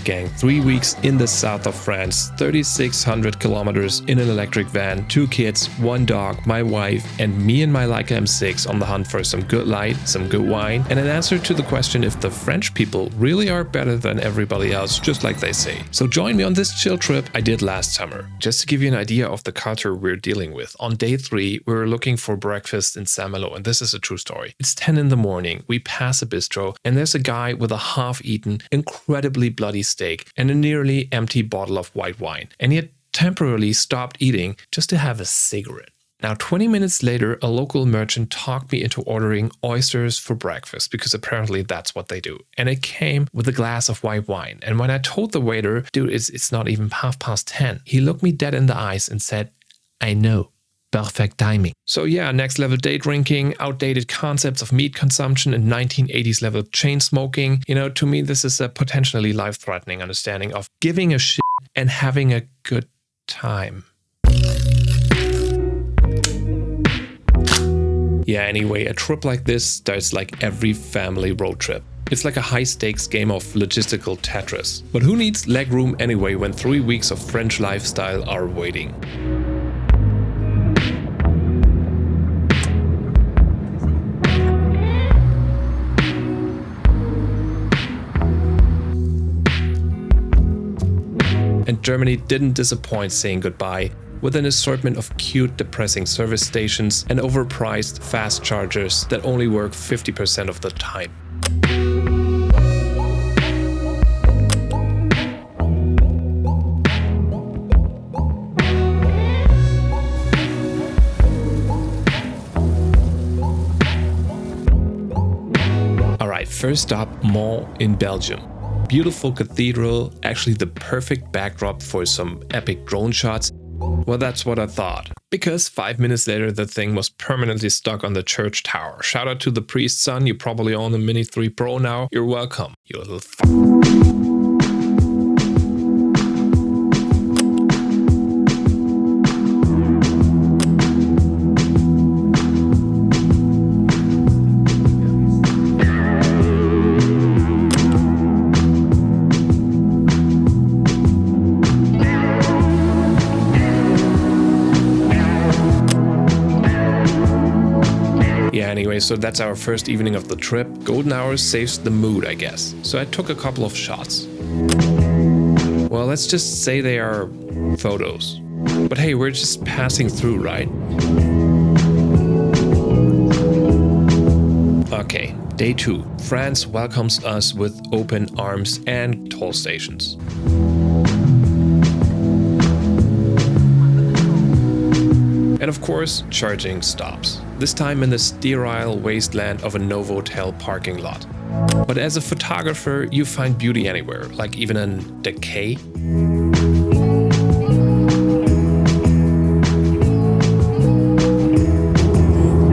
gang. 3 weeks in the south of France, 3,600 kilometers in an electric van, 2 kids, 1 dog, my wife, and me and my Leica M6 on the hunt for some good light, some good wine, and an answer to the question if the French people really are better than everybody else, just like they say. So join me on this chill trip I did last summer. Just to give you an idea of the culture we're dealing with, on day 3, we were looking for breakfast in Saint-Malo, and this is a true story. It's 10 in the morning, we pass a bistro, and there's a guy with a half-eaten, incredibly bloody steak and a nearly empty bottle of white wine, and he had temporarily stopped eating just to have a cigarette. Now, 20 minutes later, a local merchant talked me into ordering oysters for breakfast, because apparently that's what they do. And it came with a glass of white wine. And when I told the waiter, dude, it's not even 10:30, he looked me dead in the eyes and said, I know. Perfect timing. So yeah, next level day drinking, outdated concepts of meat consumption, and 1980s level chain smoking. You know, to me, this is a potentially life-threatening understanding of giving a shit and having a good time. Yeah, anyway, a trip like this starts like every family road trip. It's like a high-stakes game of logistical Tetris. But who needs legroom anyway when 3 weeks of French lifestyle are waiting? And Germany didn't disappoint saying goodbye, with an assortment of cute, depressing service stations and overpriced fast chargers that only work 50% of the time. Alright, first up, Mont in Belgium. Beautiful cathedral, actually the perfect backdrop for some epic drone shots. Well, that's what I thought. Because 5 minutes later, the thing was permanently stuck on the church tower. Shout out to the priest's son, you probably own a Mini 3 Pro now. You're welcome, you little Anyway, so that's our first evening of the trip. Golden hours saves the mood, I guess. So I took a couple of shots. Well, let's just say they are photos. But hey, we're just passing through, right? Okay, day 2. France welcomes us with open arms and toll stations. And of course, charging stops. This time in the sterile wasteland of a Novotel parking lot. But as a photographer, you find beauty anywhere, like even in decay.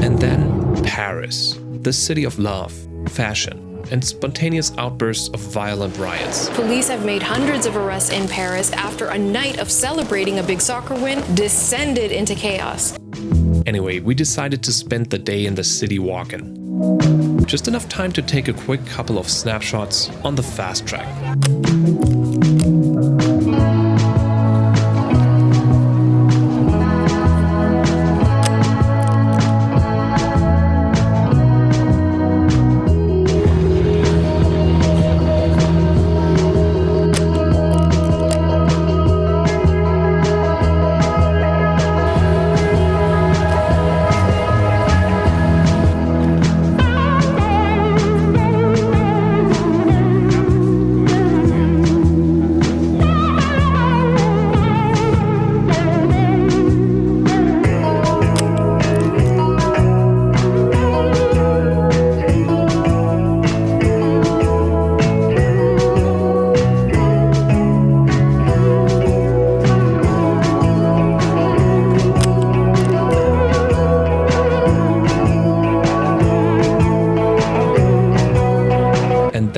And then Paris, the city of love, fashion, and spontaneous outbursts of violent riots. Police have made hundreds of arrests in Paris after a night of celebrating a big soccer win descended into chaos. Anyway, we decided to spend the day in the city walking. Just enough time to take a quick couple of snapshots on the fast track.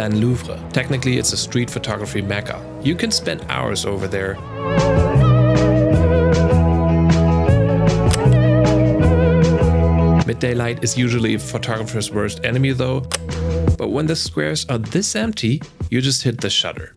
than Louvre. Technically, it's a street photography mecca. You can spend hours over there. Midday light is usually a photographer's worst enemy though, but when the squares are this empty, you just hit the shutter.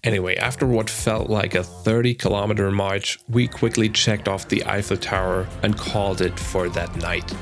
Anyway, after what felt like a 30-kilometer march, we quickly checked off the Eiffel Tower and called it for that night.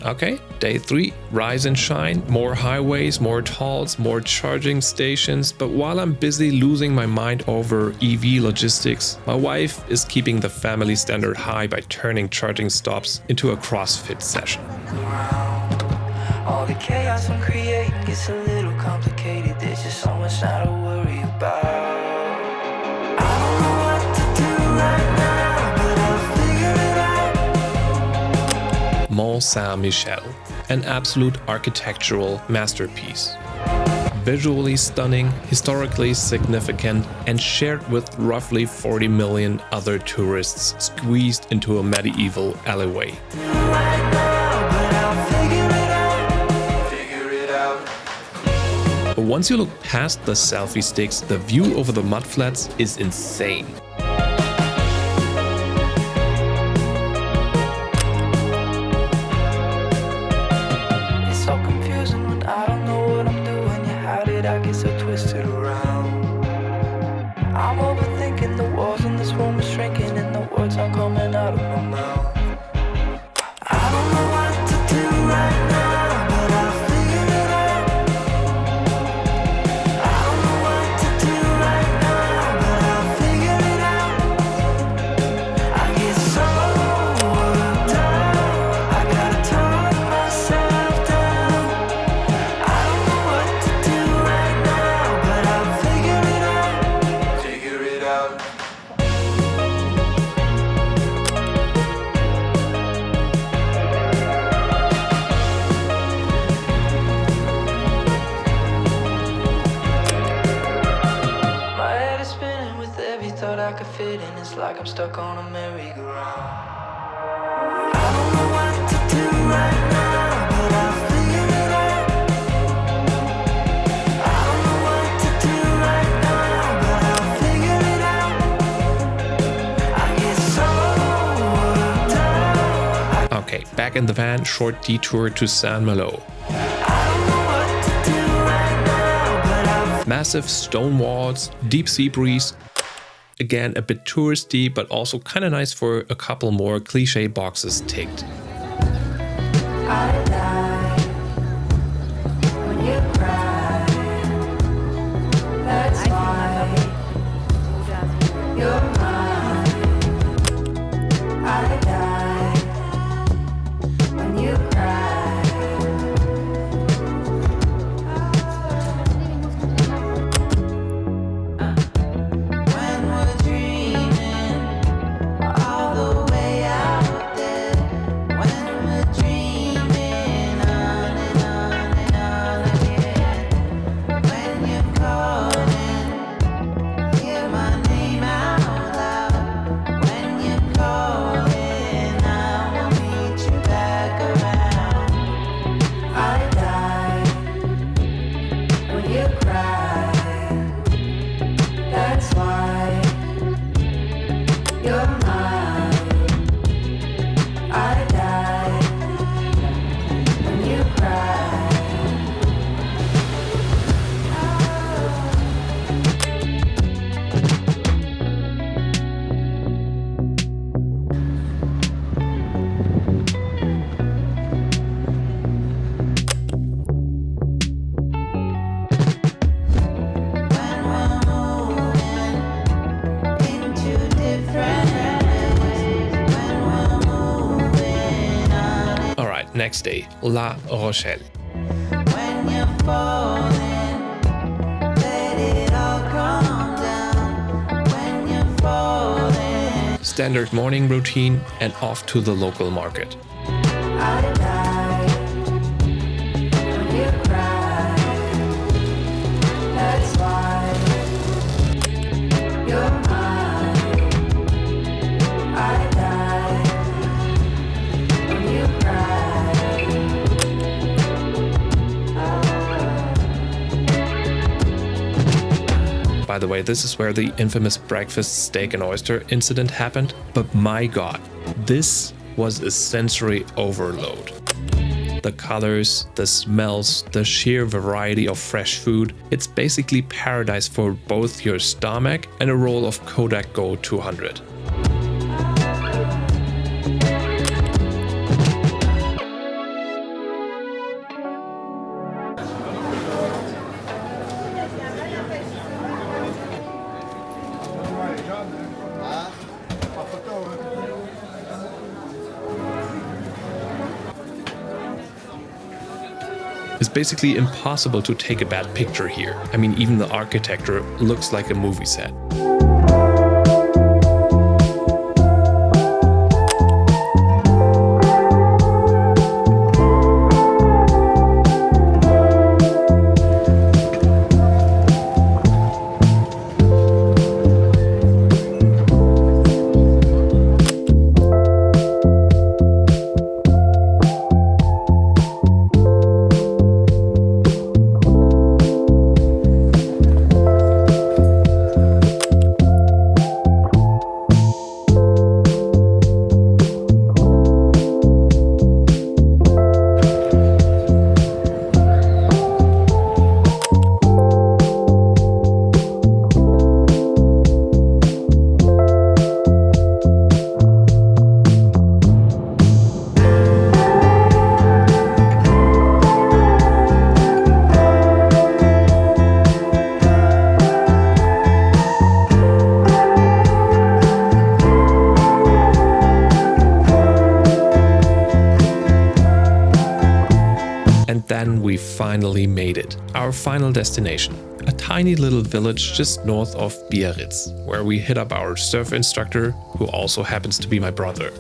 Okay, day 3, rise and shine, more highways, more tolls, more charging stations, but while I'm busy losing my mind over EV logistics, my wife is keeping the family standard high by turning charging stops into a CrossFit session. All the chaos I'm creating gets a little complicated, there's just so much now to worry about. I don't know what to do right now, but I'll figure it out. Mont Saint-Michel, an absolute architectural masterpiece. Visually stunning, historically significant, and shared with roughly 40 million other tourists squeezed into a medieval alleyway. But once you look past the selfie sticks, the view over the mudflats is insane. Like I'm stuck on a merry-go-round. I don't know what to do right now, but I'll figure it out. I don't know what to do right now, but I'll figure it out. I get so worked out. Okay, back in the van, short detour to Saint-Malo. Massive stone walls, deep sea breeze. Again, a bit touristy, but also kind of nice for a couple more cliché boxes ticked. I die when you cry. That's why you're mine. I die when you cry. Next day, La Rochelle. When you're falling, let it all come down. When you're falling, Standard morning routine and off to the local market. I die when you cry. That's why you're mine. I die when you cry. By the way, this is where the infamous breakfast steak and oyster incident happened. But my god, this was a sensory overload. The colors, the smells, the sheer variety of fresh food. It's basically paradise for both your stomach and a roll of Kodak Gold 200. It's basically impossible to take a bad picture here. I mean, even the architecture looks like a movie set. Then we finally made it. Our final destination, a tiny little village just north of Biarritz, where we hit up our surf instructor, who also happens to be my brother.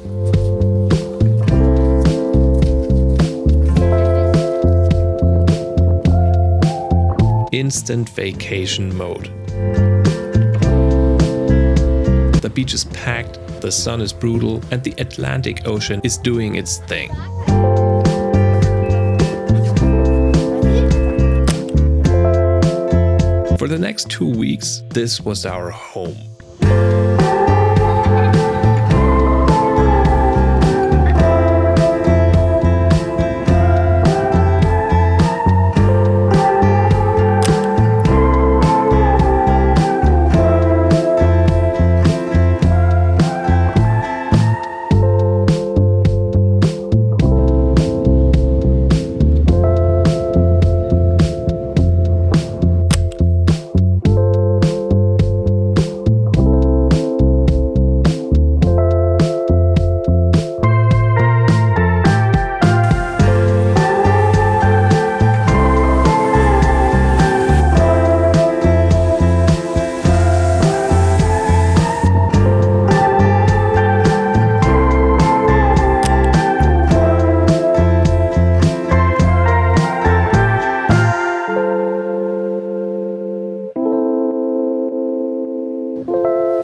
Instant vacation mode. The beach is packed, the sun is brutal, and the Atlantic Ocean is doing its thing. For the next 2 weeks, this was our home.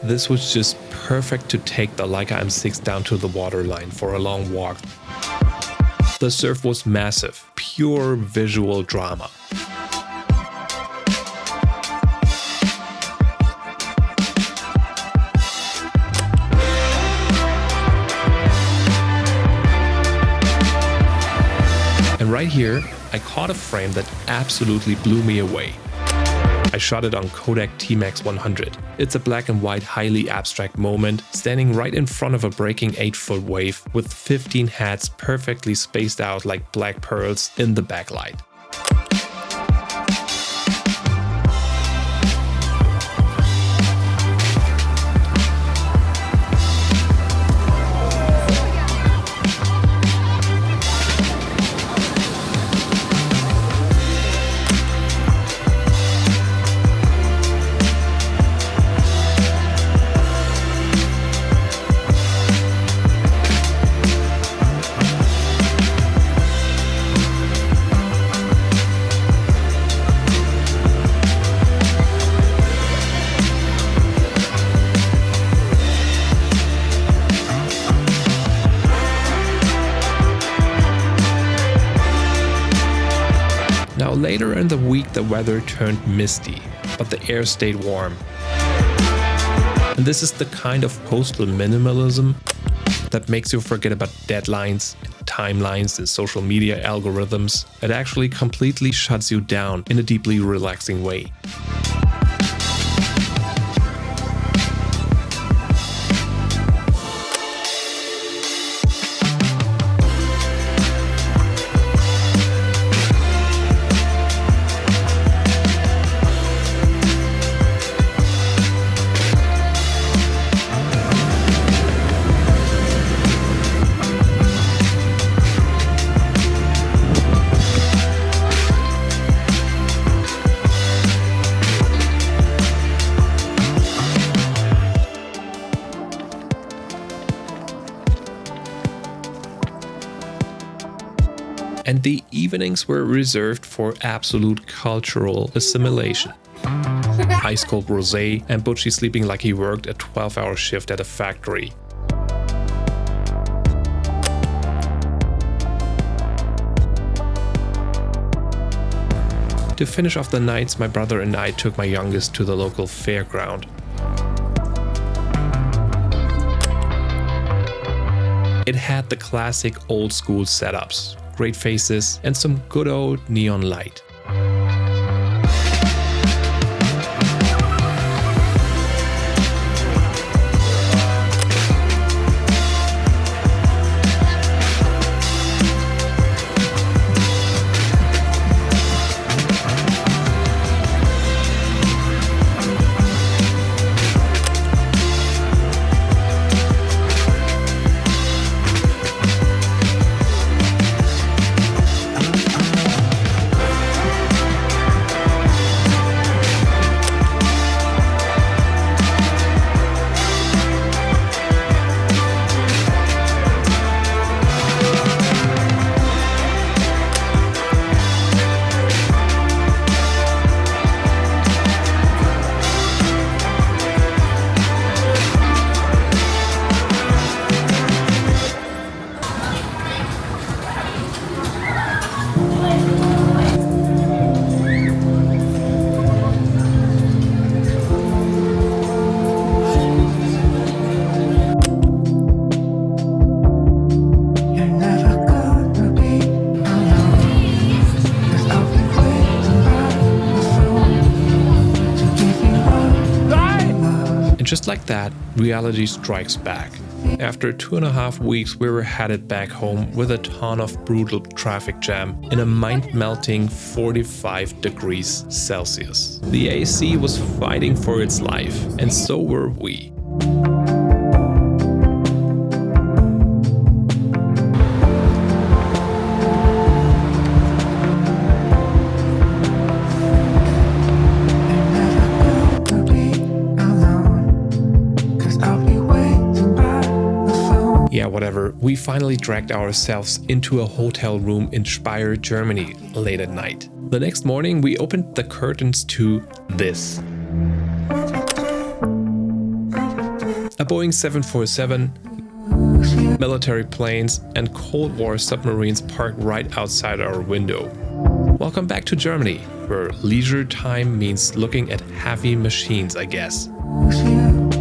This was just perfect to take the Leica M6 down to the waterline for a long walk. The surf was massive, pure visual drama. And right here, I caught a frame that absolutely blew me away. I shot it on Kodak T-Max 100. It's a black and white, highly abstract moment, standing right in front of a breaking 8-foot wave with 15 hats perfectly spaced out like black pearls in the backlight. Now later in the week the weather turned misty, but the air stayed warm. And this is the kind of postal minimalism that makes you forget about deadlines, timelines, and social media algorithms. It actually completely shuts you down in a deeply relaxing way. And the evenings were reserved for absolute cultural assimilation. Ice cold rosé and Butchie sleeping like he worked a 12-hour shift at a factory. To finish off the nights, my brother and I took my youngest to the local fairground. It had the classic old school setups, great faces, and some good old neon light. Just like that, reality strikes back. After 2.5 weeks, we were headed back home with a ton of brutal traffic jam in a mind-melting 45 degrees Celsius. The AC was fighting for its life, and so were we. Yeah, whatever. We finally dragged ourselves into a hotel room in Speyer, Germany, late at night. The next morning, we opened the curtains to this. A Boeing 747, military planes, and Cold War submarines parked right outside our window. Welcome back to Germany, where leisure time means looking at heavy machines, I guess.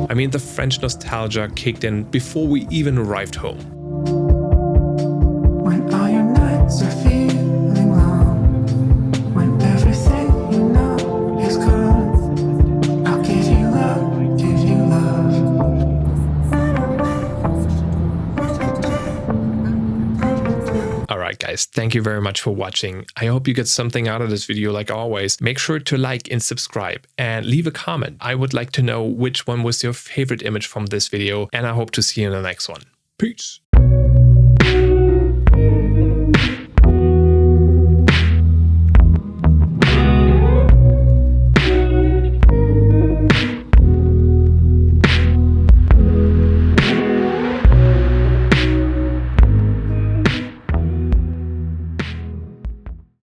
I mean, the French nostalgia kicked in before we even arrived home. When all your nights are feeling long, when everything you know is gone, I'll give you love, give you love. Alright guys, thank you very much for watching. I hope you get something out of this video like always. Make sure to like and subscribe and leave a comment. I would like to know which one was your favorite image from this video, and I hope to see you in the next one. Peace!